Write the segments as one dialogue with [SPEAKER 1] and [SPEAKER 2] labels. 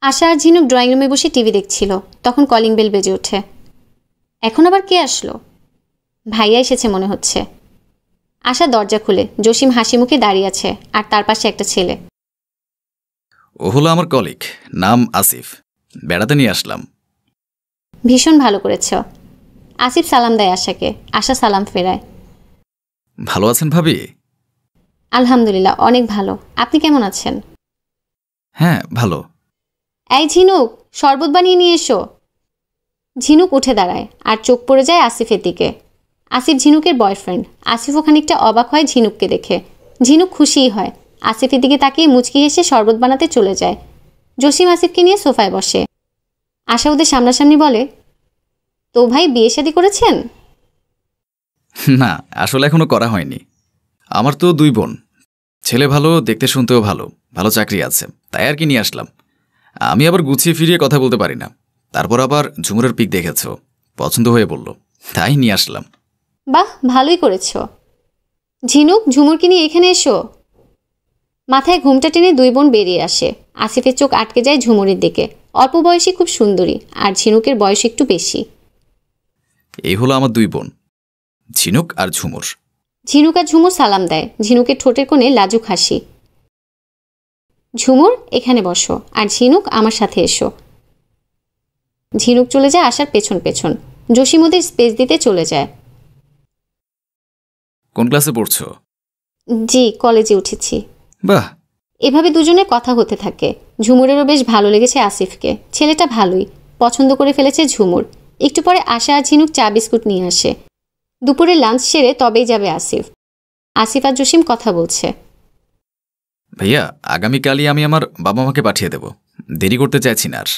[SPEAKER 1] আশা আর ঝিনুক ড্রয়িং রুমে বসে টিভি দেখছিল, তখন কলিং বেল বেজে ওঠে। এখন আবার কে আসলো? ভাইয়া এসেছে মনে হচ্ছে। আশা দরজা খুলে, জসিম হাসি মুখে দাঁড়িয়ে আছে, আর তার পাশে একটা ছেলে।
[SPEAKER 2] ও হলো আমার কলিগ, নাম আসিফ, বেড়াতে নিয়ে আসলাম।
[SPEAKER 1] ভীষণ ভালো করেছ। আসিফ সালাম দেয় আশাকে, আশা সালাম ফেরায়।
[SPEAKER 2] ভালো আছেন ভাবি?
[SPEAKER 1] আলহামদুলিল্লাহ, অনেক ভালো। আপনি কেমন আছেন?
[SPEAKER 2] হ্যাঁ ভালো।
[SPEAKER 1] এই ঝিনুক, শরবত বানিয়ে নিয়ে এসো। ঝিনুক উঠে দাঁড়ায়, আর চোখ পড়ে যায় আসিফের দিকে। আসিফ ঝিনুকের বয়ফ্রেন্ড। আসিফও খানিকটা অবাক হয় ঝিনুককে দেখে। ঝিনুক খুশিই হয়। আসিফের দিকে তাকিয়ে মুচকি হেসে শরবত বানাতে চলে যায়। জসিম আসিফকে নিয়ে সোফায় বসে। আশা ওদের সামনাসামনি বলে, তো ভাই বিয়ে শাদী করেছেন?
[SPEAKER 2] না, আসলে এখনো করা হয়নি। আমার তো 2 বোন, ছেলে ভালো, দেখতে শুনতেও ভালো, ভালো চাকরি আছে, তাই আর কি নিয়ে আসলাম। আমি আবার গুছিয়ে ফিরিয়ে কথা বলতে পারি না। তারপর আবার ঝুমুরের পিক দেখেছ, পছন্দ হয়ে বলল, তাই নিয়ে আসলাম।
[SPEAKER 1] বাহ, ভালোই করেছ। ঝিনুক, ঝুমুরকে নিয়ে এখানে এসো। মাথায় ঘুমটা টেনে 2 বোন বেরিয়ে আসে। আসিফের চোখ আটকে যায় ঝুমুরের দিকে। অল্প বয়সী, খুব সুন্দরী, আর ঝিনুকের বয়স একটু বেশি।
[SPEAKER 2] এই হলো আমার 2 বোন, ঝিনুক আর ঝুমুর।
[SPEAKER 1] ঝিনুক আর ঝুমুর সালাম দেয়। ঝিনুকের ঠোঁটের কোণে লাজুক হাসি। ঝুমুর, এখানে বসো, আর ঝিনুক আমার সাথে এসো। ঝিনুক চলে যায় আশার পেছন পেছন। জসিম ওদের স্পেস দিতে চলে যায়।
[SPEAKER 2] কোন ক্লাসে পড়ছো?
[SPEAKER 1] জি, কলেজে উঠেছি।
[SPEAKER 2] বাহ।
[SPEAKER 1] এভাবে দুজনের কথা হতে থাকে। ঝুমুরেরও বেশ ভালো লেগেছে আসিফকে। ছেলেটা ভালোই, পছন্দ করে ফেলেছে ঝুমুর। একটু পরে আশা আর ঝিনুক চা বিস্কুট নিয়ে আসে। দুপুরে লাঞ্চ সেরে তবেই যাবে আসিফ। আসিফ আর জসিম কথা বলছে।
[SPEAKER 2] ভাইয়া, আগামীকালই আমি আমার বাবা মাকে পাঠিয়ে দেব, দেরি করতে চাইছি না আর।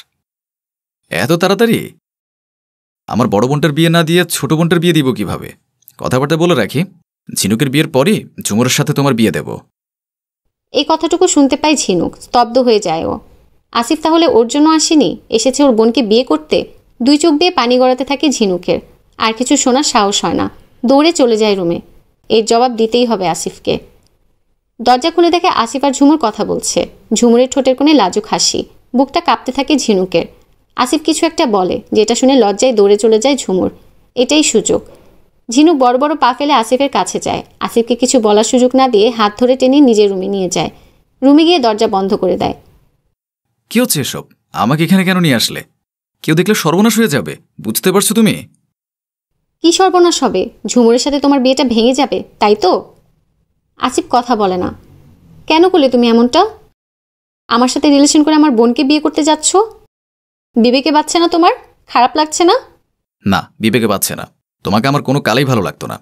[SPEAKER 2] এত তাড়াতাড়ি? আমার বড় বোনটার বিয়ে না দিয়ে ছোট বোনটার বিয়ে দিব কিভাবে? কথাবার্তা বলে রাখি, ঝিনুকের বিয়ের পরই ঝুমুরের সাথে তোমার বিয়ে দেব।
[SPEAKER 1] এই কথাটুকু শুনতে পাই ঝিনুক, স্তব্ধ হয়ে যায় ও। আসিফ তাহলে ওর জন্য আসেনি, এসেছে ওর বোনকে বিয়ে করতে? 2 চোখ দিয়ে পানি গড়াতে থাকে ঝিনুকের। আর কিছু শোনার সাহস হয় না, দৌড়ে চলে যায় রুমে। এর জবাব দিতেই হবে আসিফকে। দরজা খুলে দেখে আসিফ আর ঝুমুর কথা বলছে। ঝুমুরের ঠোঁটের কোণে লাজুক হাসি। বুকটা কাঁপতে থাকে ঝিনুকের। আসিফ কিছু একটা বলে, যেটা শুনে লজ্জায় দৌড়ে চলে যায় ঝুমুর। এটাই সুযোগ। ঝিনুক বড় বড় পা ফেলে আসিফের কাছে যায়। আসিফকে কিছু বলার সুযোগ না দিয়ে হাত ধরে টেনে নিজের রুমে নিয়ে যায়। রুমে গিয়ে দরজা বন্ধ করে দেয়।
[SPEAKER 2] কি হচ্ছে এসব? আমাকে এখানে কেন নিয়ে আসলে? কেউ দেখলে সর্বনাশ হয়ে যাবে, বুঝতে পারছো তুমি?
[SPEAKER 1] কি সর্বনাশ হবে? ঝুমুরের সাথে তোমার বিয়েটা ভেঙে যাবে, তাই তো? আসিফ কথা বলে না। কেন করলে তুমি এমনটা? আমার সাথে রিলেশন করে আমার বোনকে বিয়ে করতে যাচ্ছ? বিবেকে বাচ্ছে না তোমার? খারাপ লাগছে না?
[SPEAKER 2] না, বিবেকে পাচ্ছে না। তোমাকে আমার কোনো কালেই ভালো লাগতো না।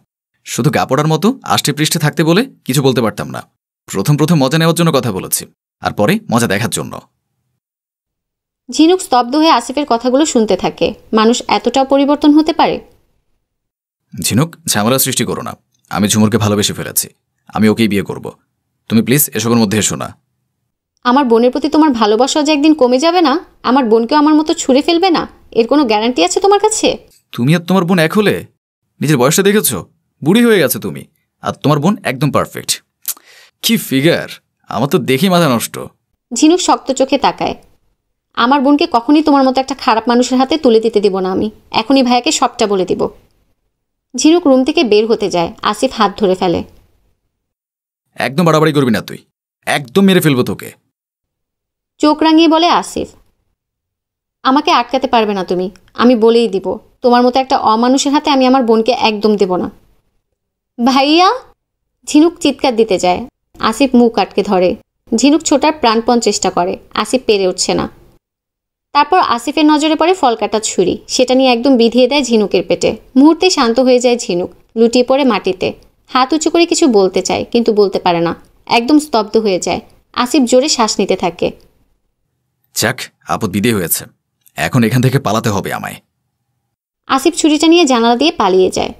[SPEAKER 2] শুধু গাপড়ার মতো আষ্টে পৃষ্ঠে থাকতে বলে কিছু বলতে পারতাম না। প্রথম মজা নেওয়ার জন্য কথা বলেছি, আর পরে মজা দেখার জন্য।
[SPEAKER 1] ঝিনুক স্তব্ধ হয়ে আসিফের কথাগুলো শুনতে থাকে। মানুষ এতটাও পরিবর্তন হতে পারে?
[SPEAKER 2] ঝিনুক, ঝামেলা সৃষ্টি করো না। আমি ঝুমুরকে ভালোবেসে ফেলেছি, আমি ওকেই বিয়ে করব। তুমি প্লিজ এসবের মধ্যে এসো না।
[SPEAKER 1] আমার বোনের প্রতি তোমার ভালোবাসা যে একদিন কমে যাবে না? আমার বোনকেও আমার মতো ছুঁড়ে ফেলবে না? এর কোনো গ্যারান্টি আছে তোমার কাছে?
[SPEAKER 2] তুমি আর তোমার বোন এক হলে? নিজের বয়সটা দেখেছ? বুড়ি হয়ে গেছে তুমি, আর তোমার বোন একদম পারফেক্ট। কি ফিগার! আমার তো দেখি মাথা নষ্ট।
[SPEAKER 1] ঝিনুক শক্ত চোখে তাকায়। আমার বোনকে কখনই তোমার মতো একটা খারাপ মানুষের হাতে তুলে দিতে দিব না আমি। এখনই ভাইয়াকে সবটা বলে দিব। ঝিনুক রুম থেকে বের হতে যায়। আসিফ হাত ধরে ফেলে।
[SPEAKER 2] একদম বাড়াবাড়ি করবি না তুই, একদম মেরে ফেলবো তোকে।
[SPEAKER 1] চোখ রাঙিয়ে বলে আসিফ, আমাকে আটকাতে পারবে না তুমি। আমি বলেই দিব, তোমার মতো একটা অমানুষের হাতে আমি আমার বোনকে একদম দেব না। ভাইয়া! ঝিনুক চিৎকার দিতে যায়। আসিফ মুখ আটকে ধরে। ঝিনুক ছোটার প্রাণপণ চেষ্টা করে। আসিফ পেরে উঠছে না। তারপর আসিফের নজরে পড়ে ফল কাটা ছুরি। সেটা নিয়ে একদম বিধিয়ে দেয় ঝিনুকের পেটে। মুহূর্তেই শান্ত হয়ে যায় ঝিনুক। লুটিয়ে পড়ে মাটিতে। হাত উঁচু করে কিছু বলতে চায়, কিন্তু বলতে পারে না। একদম স্তব্ধ হয়ে যায়। আসিফ জোরে শ্বাস নিতে থাকে।
[SPEAKER 2] যাক, আপদ বিদে হয়েছে, এখন এখান থেকে পালাতে হবে আমায়।
[SPEAKER 1] আসিফ ছুরিটা নিয়ে জানালা দিয়ে পালিয়ে যায়।